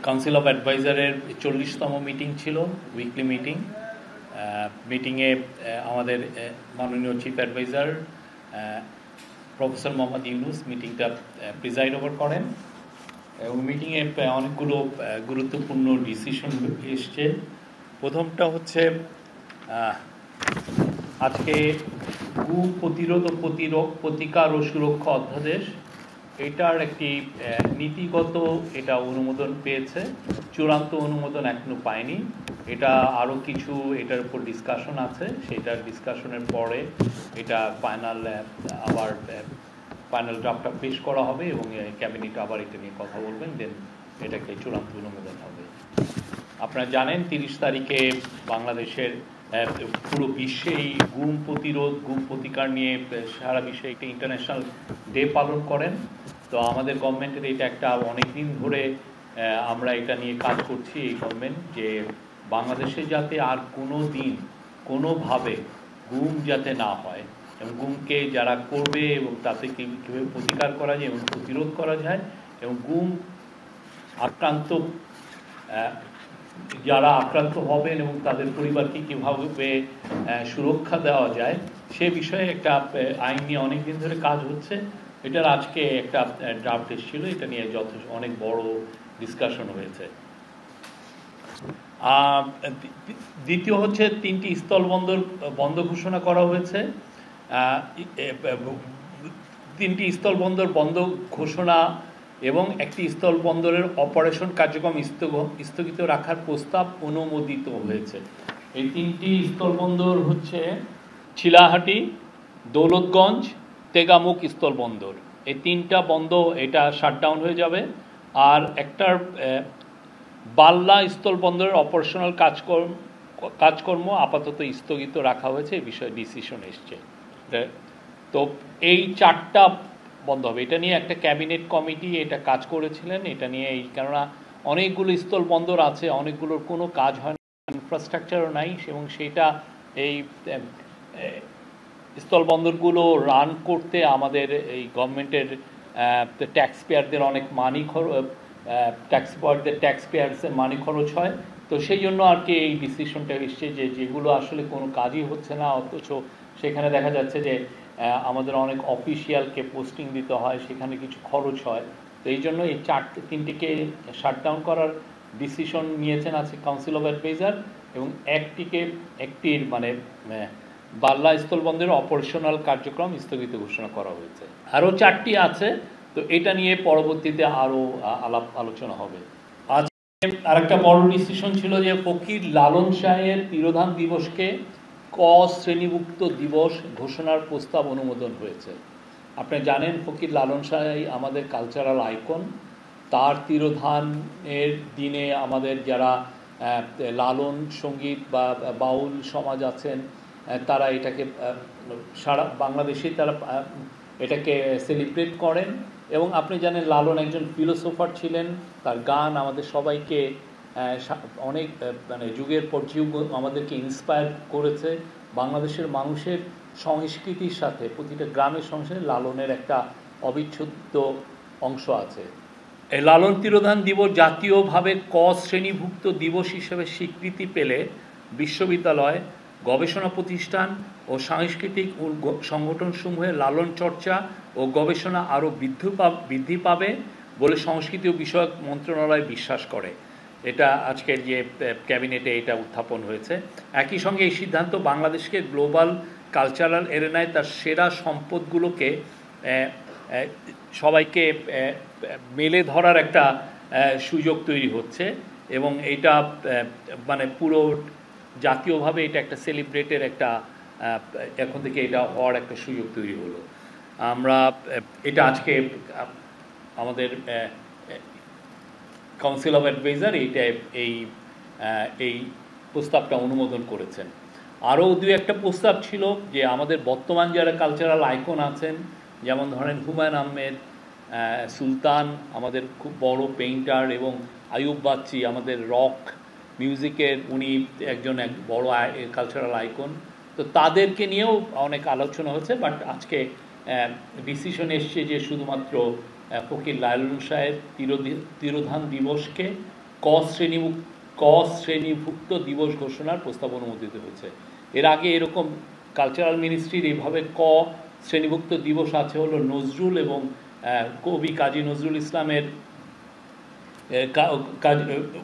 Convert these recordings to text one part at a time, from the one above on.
Council of অ্যাডভাইজারের 40তম meeting ছিল, উইকলি মিটিং। মিটিংয়ে আমাদের মাননীয় chief adviser professor Mohammad Yunus মিটিংটা প্রিজাইড ওভার করেন এবং মিটিংয়ে অনেকগুলো গুরুত্বপূর্ণ ডিসিশন এসছে। প্রথমটা হচ্ছে আজকে গুম প্রতিরোধ ও প্রতিকার ও সুরক্ষা অধ্যাদেশ, এটার একটি নীতিগত এটা অনুমোদন পেয়েছে, চূড়ান্ত অনুমোদন এখনো পায়নি। এটা আরও কিছু এটার উপর ডিসকাশন আছে, সেটার ডিসকাশনের পরে এটা ফাইনাল ড্রাফটটা পেশ করা হবে এবং ক্যাবিনেট আবার এটা নিয়ে কথা বলবেন, দেন এটাকে চূড়ান্ত অনুমোদন হবে। আপনারা জানেন 30 তারিখে বাংলাদেশের পুরো বিশ্বেই গুম প্রতিরোধ গুম প্রতিকার নিয়ে সারা বিশ্বে একটা ইন্টারন্যাশনাল ডে পালন করেন। তো আমাদের গভর্নমেন্টের এটা একটা অনেক দিন ধরে আমরা এটা নিয়ে কাজ করছি, এই গভর্নমেন্ট, যে বাংলাদেশে যাতে আর কোনো দিন কোনোভাবে গুম যাতে না হয় এবং গুমকে যারা করবে এবং তাতে কীভাবে প্রতিকার করা যায় এবং প্রতিরোধ করা যায় এবং গুম আক্রান্ত যারা আক্রান্ত হবেন এবং তাদের পরিবারকে কীভাবে সুরক্ষা দেওয়া যায় সে বিষয়ে একটা আইন নিয়ে অনেক দিন ধরে কাজ হচ্ছে। এটার আজকে একটা ড্রাফট এসেছিল, এটা নিয়ে অনেক বড় ডিসকাশন হয়েছে। দ্বিতীয় হচ্ছে 3টি স্থলবন্দর বন্ধ ঘোষণা করা হয়েছে। 3টি স্থলবন্দর বন্ধ ঘোষণা এবং একটি স্থলবন্দরের অপারেশন কার্যক্রম স্থগিত রাখার প্রস্তাব অনুমোদিত হয়েছে। এই 3টি স্থলবন্দর হচ্ছে চিলাহাটি, দৌলতগঞ্জ, তেগামুখ স্থলবন্দর। এই 3টা বন্ধ এটা শাটডাউন হয়ে যাবে। আর একটার বাল্লা স্থলবন্দরের অপারেশনাল কাজকর্ম আপাতত স্থগিত রাখা হয়েছে, এই বিষয়ে ডিসিশন এসছে। তো এই 4টা বন্ধ হবে। এটা নিয়ে একটা ক্যাবিনেট কমিটি এটা কাজ করেছিলেন, এটা নিয়ে কেননা অনেকগুলো স্থলবন্দর আছে, অনেকগুলোর কোনো কাজ হয় না, ইনফ্রাস্ট্রাকচারও নাই এবং সেটা এই স্থলবন্দরগুলো রান করতে আমাদের এই গভর্নমেন্টের ট্যাক্স পেয়ারদের অনেক ট্যাক্স পেয়ার্সের মানি খরচ হয়। তো সেই জন্য আর কি এই ডিসিশনটা এসছে যে যেগুলো আসলে কোনো কাজই হচ্ছে না, অথচ সেখানে দেখা যাচ্ছে যে আমাদের অনেক অফিসিয়ালকে পোস্টিং দিতে হয়, সেখানে কিছু খরচ হয়। তো এই জন্য এই 3টিকে শাটডাউন করার ডিসিশন নিয়েছেন আছে কাউন্সিল অফ অ্যাডভাইজার এবং একটির মানে বাল্লা স্থলবন্দরের অপারেশনাল কার্যক্রম স্থগিত ঘোষণা করা হয়েছে। আরও 4টি আছে, তো এটা নিয়ে পরবর্তীতে আরও আলোচনা হবে। আজকে আরেকটা বড় ডিসিশন ছিল যে ফকির লালন শাহের তিরোধান দিবসকে ক শ্রেণীভুক্ত দিবস ঘোষণার প্রস্তাব অনুমোদন হয়েছে। আপনি জানেন ফকির লালন শাহ আমাদের কালচারাল আইকন। তার তিরোধানের দিনে আমাদের যারা লালন সঙ্গীত বা বাউল সমাজ আছেন তারা এটাকে সারা বাংলাদেশে তারা এটাকে সেলিব্রেট করেন। এবং আপনি জানেন লালন একজন ফিলোসোফার ছিলেন, তার গান আমাদের সবাইকে অনেক মানে যুগের পর যুগ আমাদেরকে ইন্সপায়ার করেছে। বাংলাদেশের মানুষের সংস্কৃতির সাথে প্রতিটা গ্রামের সংস্কৃতি লালনের একটা অবিচ্ছেদ্য অংশ আছে। এই লালন তিরোধান দিবস জাতীয়ভাবে ক শ্রেণীভুক্ত দিবস হিসেবে স্বীকৃতি পেলে বিশ্ববিদ্যালয়, গবেষণা প্রতিষ্ঠান ও সাংস্কৃতিক সংগঠনসমূহে লালন চর্চা ও গবেষণা আরও বৃদ্ধি পাবে বলে সংস্কৃতি ও বিষয়ক মন্ত্রণালয় বিশ্বাস করে। এটা আজকের যে ক্যাবিনেটে এটা উত্থাপন হয়েছে। একই সঙ্গে এই সিদ্ধান্ত বাংলাদেশকে গ্লোবাল কালচারাল এরেনায় তার সেরা সম্পদগুলোকে সবাইকে মেলে ধরার একটা সুযোগ তৈরি হচ্ছে এবং এটা মানে পুরো জাতীয়ভাবে এটা একটা সেলিব্রেটের একটা এখন থেকে এটা হওয়ার একটা সুযোগ তৈরি হলো। আমরা এটা আজকে আমাদের কাউন্সিল অফ অ্যাডভাইজার এই প্রস্তাবটা অনুমোদন করেছেন। আরও 2-1টা প্রস্তাব ছিল যে আমাদের বর্তমান যারা কালচারাল আইকন আছেন, যেমন ধরেন হুমায়ুন আহমেদ, সুলতান আমাদের খুব বড় পেইন্টার, এবং আয়ুব বাচ্চি আমাদের রক মিউজিকের উনি একজন বড় কালচারাল আইকন। তো তাদেরকে নিয়েও অনেক আলোচনা হচ্ছে, বাট আজকে ডিসিশন এসছে যে শুধুমাত্র ফকির লালন শাহের তিরোধান দিবসকে ক শ্রেণীভুক্ত দিবস ঘোষণার প্রস্তাব অনুমোদিত হয়েছে। এর আগে এরকম কালচারাল মিনিস্ট্রির এইভাবে ক শ্রেণীভুক্ত দিবস আছে হলো নজরুল এবং কবি কাজী নজরুল ইসলামের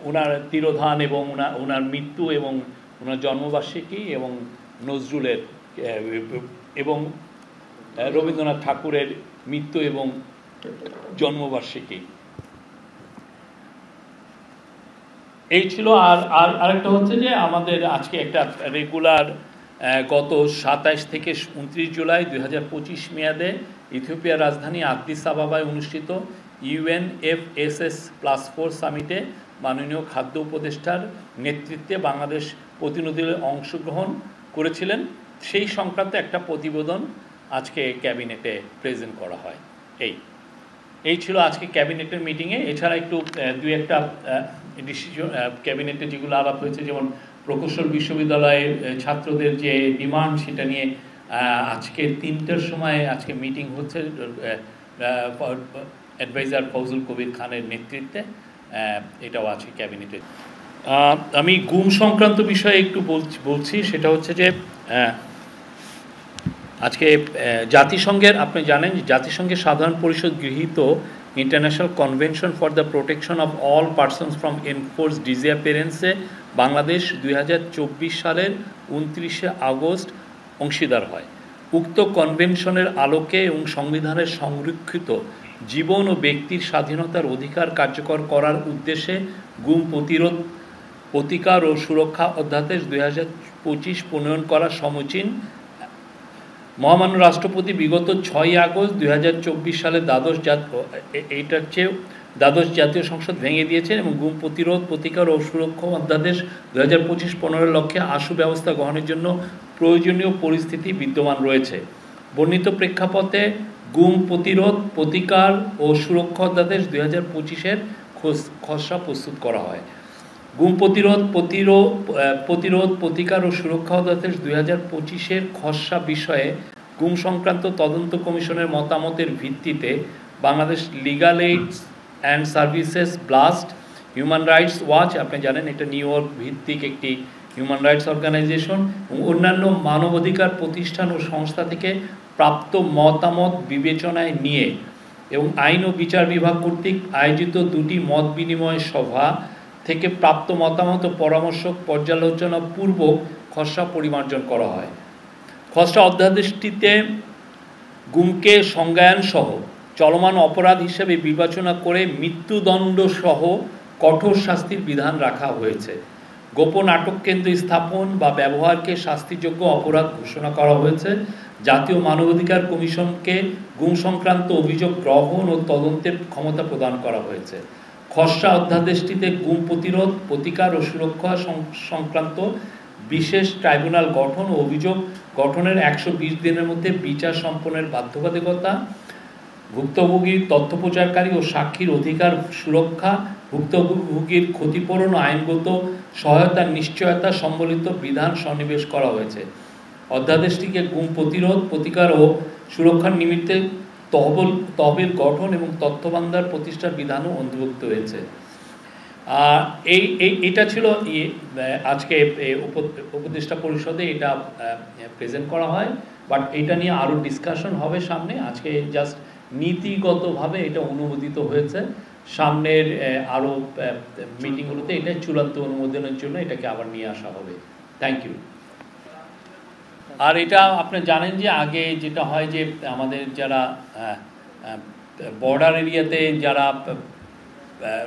ওনার তিরোধান এবং ওনার মৃত্যু এবং ওনার জন্মবার্ষিকী এবং নজরুলের এবং রবীন্দ্রনাথ ঠাকুরের মৃত্যু এবং জন্মবার্ষিকী। এই ছিল। আর আরেকটা হচ্ছে যে আমাদের আজকে একটা রেগুলার গত 27 থেকে 29 জুলাই 2025 মেয়াদে ইথিওপিয়ার রাজধানী আদিস আবাবায় অনুষ্ঠিত UNFSS+4 সামিটে মাননীয় খাদ্য উপদেষ্টার নেতৃত্বে বাংলাদেশ প্রতিনিধিরা অংশগ্রহণ করেছিলেন। সেই সংক্রান্ত একটা প্রতিবেদন আজকে ক্যাবিনেটে প্রেজেন্ট করা হয়। এই ছিল আজকে ক্যাবিনেটের মিটিংয়ে। এছাড়া একটু দুই একটা ডিসিশন ক্যাবিনেটে যেগুলো আলাপ হয়েছে, যেমন প্রকৌশল বিশ্ববিদ্যালয়ের ছাত্রদের যে ডিমান্ড সেটা নিয়ে আজকে 3টার সময় আজকে মিটিং হচ্ছে অ্যাডভাইজার ফজল কবির খানের নেতৃত্বে। এটাও আছে ক্যাবিনেটে। আমি গুম সংক্রান্ত বিষয়ে একটু বলছি। সেটা হচ্ছে যে আজকে জাতিসংঘের, আপনি জানেন জাতিসংঘের সাধারণ পরিষদ গৃহীত international convention for the protection of all persons from enforced ডিসঅ্যাপিয়ারেন্সে বাংলাদেশ 2024 সালের 29শে আগস্ট অংশীদার হয়। উক্ত কনভেনশনের আলোকে এবং সংবিধানের সংরক্ষিত জীবন ও ব্যক্তির স্বাধীনতার অধিকার কার্যকর করার উদ্দেশ্যে গুম প্রতিরোধ, প্রতিকার ও সুরক্ষা অধ্যাদেশ 2025 প্রণয়ন করা সমীচীন। মহামান্য রাষ্ট্রপতি বিগত 6 আগস্ট 2024 সালে দ্বাদশ জাতীয় সংসদ ভেঙে দিয়েছেন এবং গুম প্রতিরোধ, প্রতিকার ও সুরক্ষা অধ্যাদেশ 2025 15 লক্ষ্যে আশু ব্যবস্থা গ্রহণের জন্য প্রয়োজনীয় পরিস্থিতি বিদ্যমান রয়েছে। বর্ণিত প্রেক্ষাপটে গুম প্রতিরোধ, প্রতিকার ও সুরক্ষা অধ্যাদেশ 2025-এর খসড়া প্রস্তুত করা হয়। গুম প্রতিরোধ, প্রতিকার ও সুরক্ষা অধ্যাদেশ 2025-এর খসড়া বিষয়ে গুম সংক্রান্ত তদন্ত কমিশনের মতামতের ভিত্তিতে Bangladesh legal AIDS and services, blast, human rights watch, আপনি জানেন এটা নিউ ইয়র্ক ভিত্তিক একটি হিউম্যান রাইটস অর্গানাইজেশন, এবং অন্যান্য মানবাধিকার প্রতিষ্ঠান ও সংস্থা থেকে প্রাপ্ত মতামত বিবেচনায় নিয়ে এবং আইন ও বিচার বিভাগ কর্তৃক আয়োজিত 2টি মত বিনিময় সভা থেকে প্রাপ্ত মতামত ও পরামর্শ পর্যালোচনা পূর্বক খসড়া পরিমার্জন করা হয়। খসড়া অধ্যাদেশটিতে গুমকে সংজ্ঞায়ন সহ চলমান অপরাধ হিসেবে বিবেচনা করে মৃত্যুদণ্ড সহ কঠোর শাস্তির বিধান রাখা হয়েছে। গোপন আটক কেন্দ্র স্থাপন বা ব্যবহারকে শাস্তিযোগ্য অপরাধ ঘোষণা করা হয়েছে। জাতীয় মানবাধিকার কমিশনকে গুম সংক্রান্ত অভিযোগ গ্রহণ ও তদন্তের ক্ষমতা প্রদান করা হয়েছে। খসড়া অধ্যাদেশটিতে গুম প্রতিরোধ, প্রতিকার ও সুরক্ষা সংক্রান্ত বিশেষ ট্রাইব্যুনাল গঠন ও অভিযোগ গঠনের 120 দিনের মধ্যে বিচার সম্পন্নের বাধ্যবাধকতা, ভুক্তভোগীর তথ্য প্রচারকারী ও সাক্ষীর অধিকার সুরক্ষা, ভুক্তভোগীর ক্ষতিপূরণ ও আইনগত সহায়তার নিশ্চয়তা সম্বলিত বিধান সন্নিবেশ করা হয়েছে। অধ্যাদেশটিকে গুম প্রতিরোধ, প্রতিকার ও সুরক্ষার নিমিত্তে তহবিল গঠন এবং তথ্য ভান্ডার প্রতিষ্ঠার বিধানও অন্তর্ভুক্ত হয়েছে। এটা ছিল আজকে উপদেষ্টা পরিষদে এটা প্রেজেন্ট করা হয়, বাট এটা নিয়ে আরও ডিসকাশন হবে সামনে। আজকে জাস্ট নীতিগতভাবে এটা অনুমোদিত হয়েছে। সামনের আরও মিটিংগুলোতে এটা চূড়ান্ত অনুমোদনের জন্য এটাকে আবার নিয়ে আসা হবে। Thank you. আর এটা আপনি জানেন যে আগে যেটা হয় যে আমাদের যারা বর্ডার এরিয়াতে যারা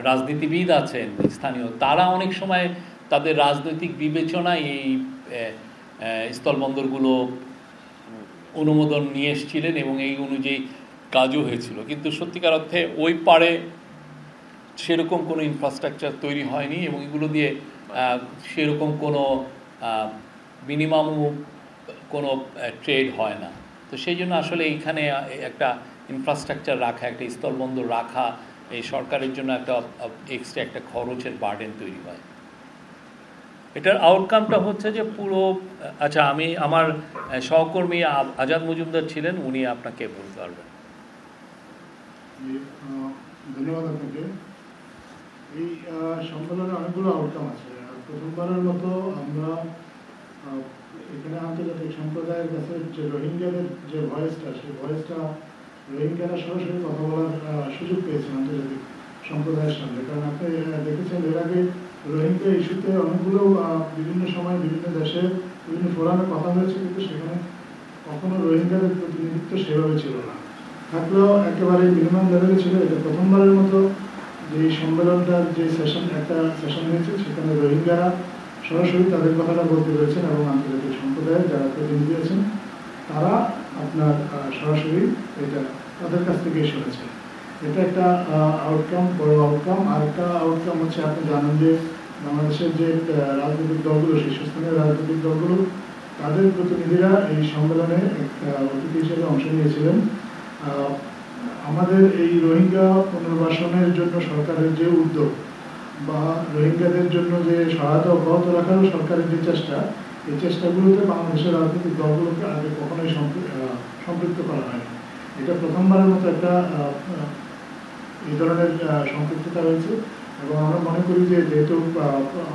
রাজনীতিবিদ আছেন স্থানীয়, তারা অনেক সময় তাদের রাজনৈতিক বিবেচনায় এই স্থলবন্দরগুলো অনুমোদন নিয়ে এসেছিলেন এবং এই অনুযায়ী কাজও হয়েছিল। কিন্তু সত্যিকার অর্থে ওই পারে সেরকম কোনো ইনফ্রাস্ট্রাকচার তৈরি হয়নি এবং এগুলো দিয়ে সেরকম কোনো মিনিমাম কোনো ট্রেড হয় না। তো সেই জন্য আসলে এইখানে একটা ইনফ্রাস্ট্রাকচার রাখা, একটা স্থলবন্দর রাখা এই সরকারের জন্য একটা এক্সট্রা একটা খরচের বার্ডেন তৈরি হয়। এটার আউটকামটা হচ্ছে যে পুরো, আচ্ছা আমি আমার সহকর্মী আজাদ মজুমদার ছিলেন, উনি আপনাকে বলতে পারবেন। ধন্যবাদ আপনাকে। এই সম্মেলনে অনেকগুলো আউটকাম আছে। প্রথমবারের মতো আমরা এখানে আন্তর্জাতিক সম্প্রদায়ের কাছে যে রোহিঙ্গাদের যে ভয়েসটা, সেই ভয়েসটা রোহিঙ্গারা সরাসরি কথা বলার সুযোগ পেয়েছেন আন্তর্জাতিক সম্প্রদায়ের সামনে। কারণ আপনি দেখেছেন এর আগে রোহিঙ্গা ইস্যুতে অনেকগুলো বিভিন্ন সময় বিভিন্ন দেশে বিভিন্ন ফোরামে কথা হয়েছে, কিন্তু সেখানে কখনো রোহিঙ্গাদের প্রতিনিধিত্ব সেভাবে ছিল না, থাকলেও একেবারে মিনিমাম লেভেলে ছিল। এটা প্রথমবারের মতো যে সম্মেলনটার যে একটা সেশন হয়েছে, সেখানে রোহিঙ্গারা সরাসরি তাদের কথাটা বলতে পেরেছেন এবং আন্তর্জাতিক সম্প্রদায়ের যারা প্রতিনিধি আছেন তারা আপনার সরাসরি এটা তাদের কাছ থেকেই শুনেছে। এটা একটা আউটকাম, বড় আউটকাম। আর একটা আউটকাম হচ্ছে, আপনি জানেন যে বাংলাদেশের যে রাজনৈতিক দলগুলো, শীর্ষস্থানীয় রাজনৈতিক দলগুলো, তাদের প্রতিনিধিরা এই সম্মেলনে অতিথি হিসেবে অংশ নিয়েছিলেন। আমাদের এই রোহিঙ্গা পুনর্বাসনের জন্য সরকারের যে উদ্যোগ বা রোহিঙ্গাদের জন্য যে সহায়তা অব্যাহত রাখারও সরকারের যে চেষ্টা, এই চেষ্টাগুলোতে বাংলাদেশের রাজনৈতিক দলগুলোকে আগে কখনোই সম্পৃক্ত করা হয়নি। এটা প্রথমবারের মতো একটা এই ধরনের সম্পৃক্ততা হয়েছে। এবং আমরা মনে করি যে যেহেতু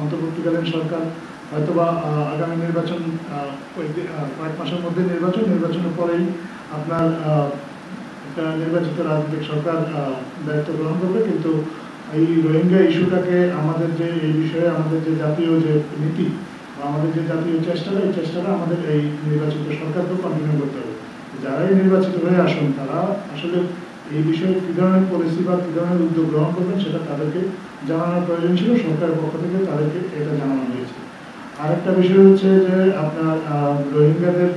অন্তর্বর্তীকালীন সরকার হয়তোবা আগামী নির্বাচন, কয়েক মাসের মধ্যে নির্বাচনের পরেই আপনার একটা নির্বাচিত রাজনৈতিক সরকার দায়িত্ব গ্রহণ করবে, কিন্তু এই রোহিঙ্গা ইস্যুটাকে আমাদের যে এই বিষয়ে আমাদের যে জাতীয় যে নীতি বা আমাদের যে জাতীয় চেষ্টাটা, এই চেষ্টাটা আমাদের এই নির্বাচিত সরকারকেও কন্টিনিউ করতে হবে। যারাই নির্বাচিত হয়ে আসুন তারা আসলে এই বিষয়ে কী ধরনের পলিসি বা কী ধরনের উদ্যোগ গ্রহণ করবেন সেটা তাদেরকে জানানোর প্রয়োজন ছিল। সরকারের পক্ষ থেকে তাদেরকে এটা জানানো হয়েছে। আরেকটা বিষয় হচ্ছে যে আপনার রোহিঙ্গাদের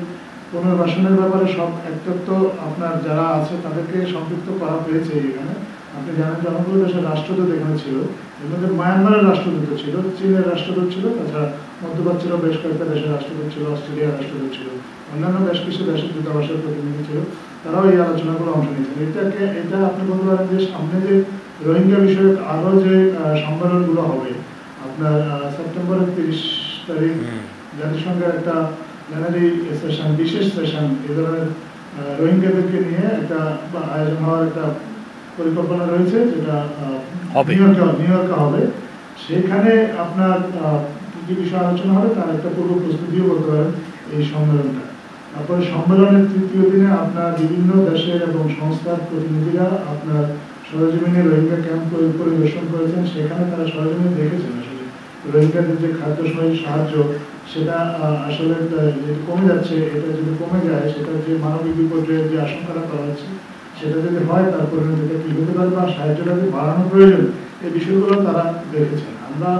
পুনর্বাসনের ব্যাপারে সব একতত্ব আপনার যারা আছে তাদেরকে সম্পৃক্ত করা হয়েছে। এখানে আপনি জানেন যে অনেকগুলো দেশের রাষ্ট্রদূত এখানে ছিল। এর মধ্যে মায়ানমারের রাষ্ট্রদূত ছিল, চীনের রাষ্ট্রদূত ছিল, তাছাড়া মধ্যপ্রাচ্যের বেশ কয়েকটা দেশের রাষ্ট্রদূত ছিল, অস্ট্রেলিয়ার রাষ্ট্রদূত ছিল, অন্যান্য বেশ কিছু দেশের দূতাবাসের প্রতিনিধি ছিল। তারাও এই আলোচনাগুলো অংশ নিয়েছেন। এটা আপনি বলতে পারেন যে সামনে যে রোহিঙ্গা বিষয়ক আরও যে সম্মেলনগুলো হবে, আপনার সেপ্টেম্বরের 30 তারিখ জাতিসংঘের একটা জেনারেলি সেশন, বিশেষ সেশন এ ধরনের রোহিঙ্গাদেরকে নিয়ে একটা আয়োজন হওয়ার একটা পরিকল্পনা রয়েছে, যেটা নিউ ইয়র্কে হবে। সেখানে আপনার কী কী বিষয় আলোচনা হবে তার একটা পূর্ব প্রস্তুতিও বলতে পারেন এই সম্মেলনটা। তারপরে সম্মেলনের তৃতীয় দিনে আপনার বিভিন্ন দেশের এবং সংস্থার প্রতিনিধিরা আপনার সরেজমিনে রোহিঙ্গা ক্যাম্প পরিদর্শন করেছেন। সেখানে তারা সরেজমিনে দেখেছেন আসলে রোহিঙ্গাদের যে খাদ্য সাহায্য সেটা আসলে কমে যাচ্ছে। এটা যদি কমে যায়, সেটা যে মানবিক বিপর্যয়ের যে আশঙ্কাটা করা হচ্ছে সেটা যদি হয়, তার পরিণতিটা কী হতে পারে বা সাহায্যটা যদি বাড়ানো প্রয়োজন, এই বিষয়গুলো তারা দেখেছেন। আমরা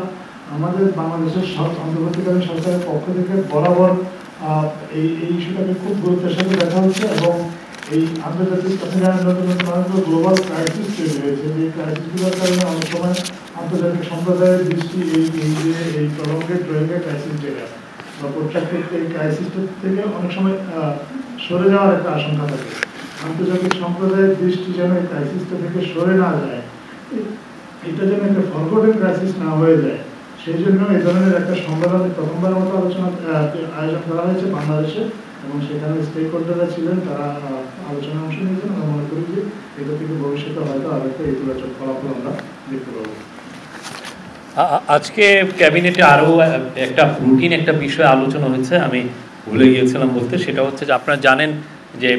আমাদের বাংলাদেশের অন্তর্বর্তীকালীন সরকারের পক্ষ থেকে বরাবর এই ইস্যুটাকে খুব গুরুত্বের সাথে দেখা হচ্ছে। এবং এই আন্তর্জাতিক নতুন গ্লোবাল ক্রাইসিস তৈরি হয়েছে, যে ক্রাইসিসগুলোর কারণে অনেক সময় আন্তর্জাতিক সম্প্রদায়ের দৃষ্টি এই প্রলঙ্গেড রোহিঙ্গা ক্রাইসিস যেটা বা প্রত্যাখ্যাত এই ক্রাইসিসটা থেকে অনেক সময় সরে যাওয়ার একটা আশঙ্কা থাকে। আন্তর্জাতিক সম্প্রদায়ের দৃষ্টি যেন এই ক্রাইসিসটা থেকে সরে না যায়, এটা যেন একটা ফরগটেন ক্রাইসিস না হয়ে যায়, সেই জন্য এই ধরনের একটা সম্মেলন প্রথমবারের মতো আয়োজন করা হয়েছে বাংলাদেশে। এবং সেখানে স্টেক হোল্ডাররা ছিলেন, তারা আলোচনায় অংশ নিয়েছেন। আমরা মনে করি যে এটা থেকে ভবিষ্যতে হয়তো আর একটা ইতিবাচক ফলাফল আমরা দেখতে পাবো। আজকে ক্যাবিনেটে আরও একটা বিষয় আলোচনা হয়েছে, আমি ভুলে গিয়েছিলাম বলতে। সেটা হচ্ছে যে আপনারা জানেন যে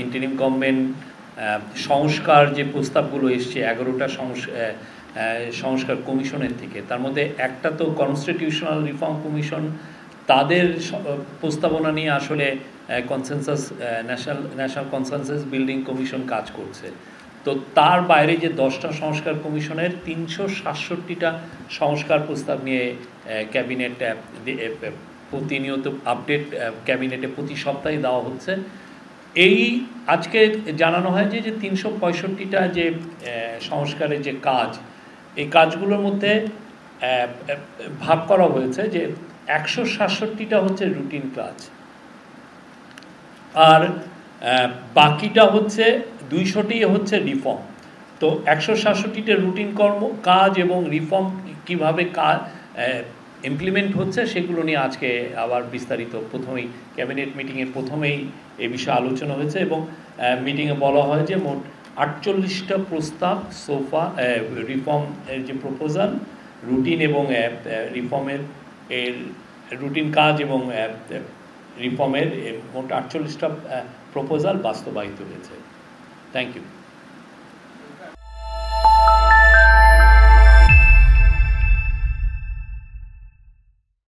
ইন্টারিম গভর্নমেন্ট সংস্কার যে প্রস্তাবগুলো এসছে 11টা সংস্কার কমিশনের থেকে, তার মধ্যে একটা তো কনস্টিটিউশনাল রিফর্ম কমিশন, তাদের প্রস্তাবনা নিয়ে আসলে ন্যাশনাল কনসেনসাস বিল্ডিং কমিশন কাজ করছে। তো তার বাইরে যে 10টা সংস্কার কমিশনের 367টা সংস্কার প্রস্তাব নিয়ে ক্যাবিনেট প্রতিনিয়ত আপডেট ক্যাবিনেটে প্রতি সপ্তাহে দেওয়া হচ্ছে। এই আজকে জানানো হয় যে 365টা যে সংস্কারের যে কাজ, এই কাজগুলোর মধ্যে ভাগ করা হয়েছে যে 167টা হচ্ছে রুটিন কাজ, আর বাকিটা হচ্ছে 200টি হচ্ছে রিফর্ম। তো 167টা রুটিন কাজ এবং রিফর্ম কিভাবে ইমপ্লিমেন্ট হচ্ছে সেগুলো নিয়ে আজকে আবার বিস্তারিত প্রথমেই ক্যাবিনেট মিটিংয়ের প্রথমেই এ বিষয়ে আলোচনা হয়েছে। এবং মিটিংয়ে বলা হয় যে মোট 48টা প্রস্তাব সোফা রিফর্ম যে প্রপোজাল রুটিন এবং রিফর্মের রুটিন কাজ এবং রিফর্মের মোট 48টা প্রপোজাল বাস্তবায়িত হয়েছে। Thank you.